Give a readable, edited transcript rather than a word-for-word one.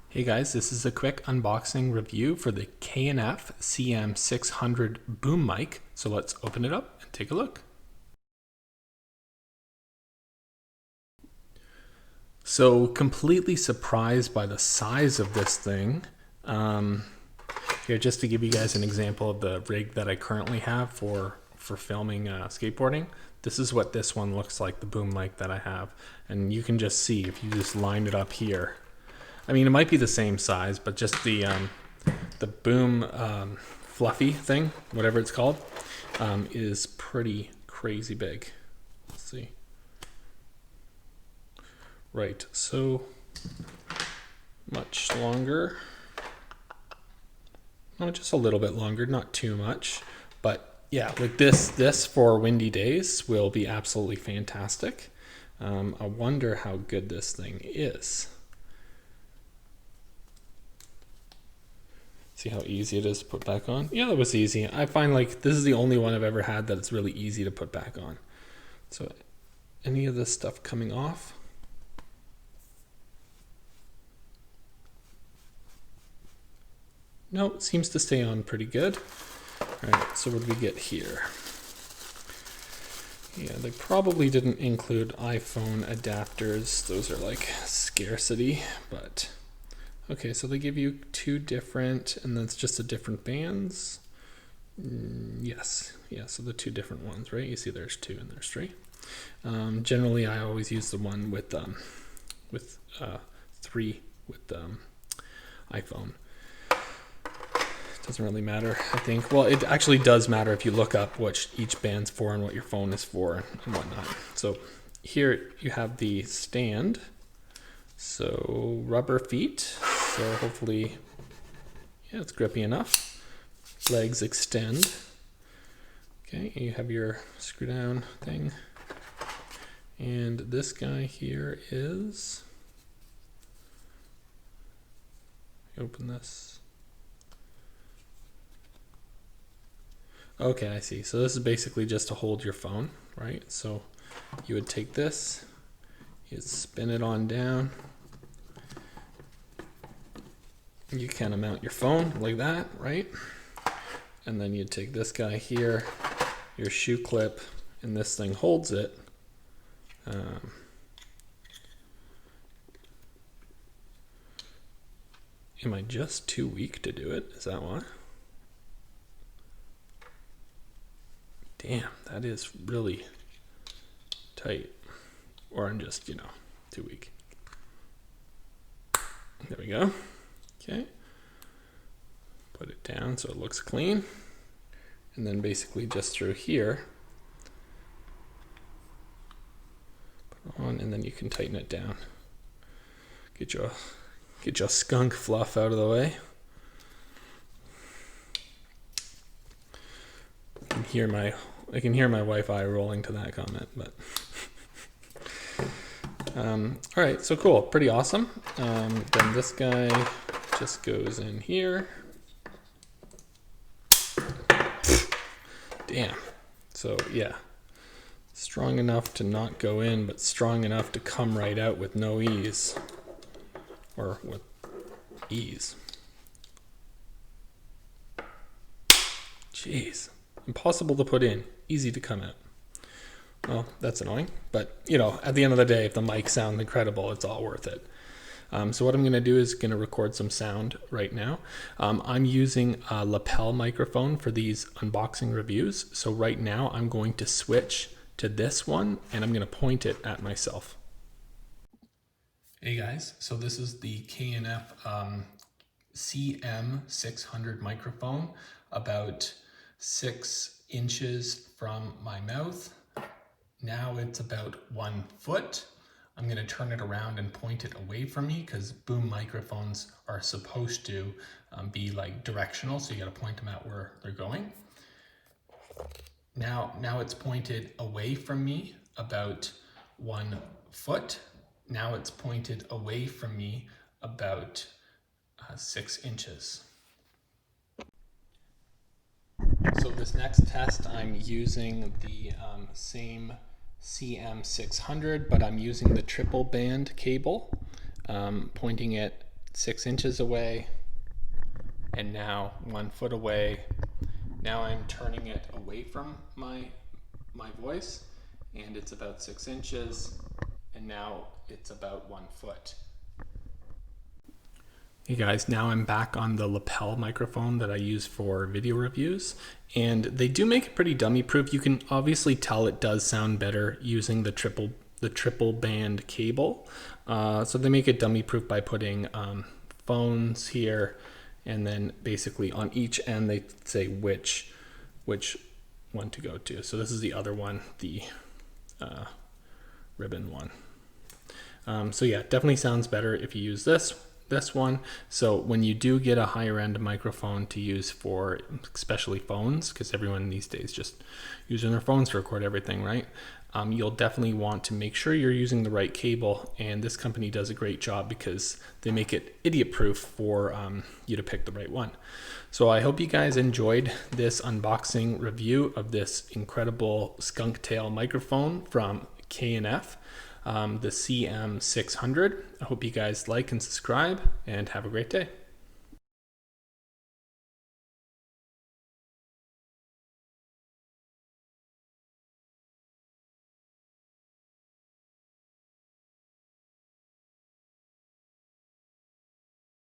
Hey guys, this is a quick unboxing review for the K&F CM-600 boom mic. So let's open it up and take a look. So completely surprised by the size of this thing. Here, just to give you guys an example of the rig that I currently have for filming skateboarding. This is what this one looks like, the boom mic that I have. And you can just see if you just line it up here. I mean, it might be the same size, but just the boom fluffy thing, whatever it's called, is pretty crazy big. Let's see. Right, so much longer. No, just a little bit longer, not too much. But yeah, like this for windy days will be absolutely fantastic. I wonder how good this thing is. See how easy it is to put back on? Yeah, that was easy. I find like this is the only one I've ever had that it's really easy to put back on. So any of this stuff coming off? No, it seems to stay on pretty good. All right, so what do we get here? Yeah, they probably didn't include iPhone adapters. Those are like scarcity, but okay, so they give you two different, and that's just the different bands. Yes, yeah, so the two different ones, right? You see there's two and there's three. Generally, I always use the one with three with iPhone. Doesn't really matter, I think. Well, it actually does matter if you look up what each band's for and what your phone is for and whatnot. So here you have the stand. So rubber feet. So hopefully, yeah, it's grippy enough. Legs extend. Okay, you have your screw down thing. And this guy here is, open this. Okay, I see. So this is basically just to hold your phone, right? So you would take this, you'd spin it on down. You kind of mount your phone like that, right? And then you'd take this guy here, your shoe clip, and this thing holds it. Am I just too weak to do it? Is that why? Damn, that is really tight. Or I'm just, too weak. There we go. Okay. Put it down so it looks clean. And then basically just through here, put it on, and then you can tighten it down. Get your skunk fluff out of the way. I can hear my wife eye rolling to that comment, but all right, so cool, pretty awesome. Then this guy just goes in here. Damn. So yeah, strong enough to not go in, but strong enough to come right out with no ease, or with ease. Jeez. Impossible to put in, easy to come out. Well, that's annoying, but at the end of the day, if the mic sounds incredible, it's all worth it. So what I'm going to do is going to record some sound right now. I'm using a lapel microphone for these unboxing reviews. So right now I'm going to switch to this one and I'm going to point it at myself. Hey guys, so this is the K&F CM-600 microphone, about 6 inches from my mouth. Now it's about 1 foot. I'm going to turn it around and point it away from me because boom microphones are supposed to be like directional, so you got to point them out where they're going. Now it's pointed away from me about 1 foot. Now it's pointed away from me about 6 inches. So this next test, I'm using the same CM-600, but I'm using the triple band cable, pointing it 6 inches away, and now 1 foot away. Now I'm turning it away from my voice, and it's about 6 inches, and now it's about 1 foot. Hey guys, now I'm back on the lapel microphone that I use for video reviews, and they do make it pretty dummy proof. You can obviously tell it does sound better using the triple band cable. So they make it dummy proof by putting phones here, and then basically on each end they say which one to go to. So this is the other one, the ribbon one. So yeah, definitely sounds better if you use this one. So when you do get a higher end microphone to use for especially phones, because everyone these days just using their phones to record everything, right? You'll definitely want to make sure you're using the right cable, and this company does a great job because they make it idiot proof for you to pick the right one. So I hope you guys enjoyed this unboxing review of this incredible skunk tail microphone from K&F, the CM-600. I hope you guys like and subscribe, and have a great day.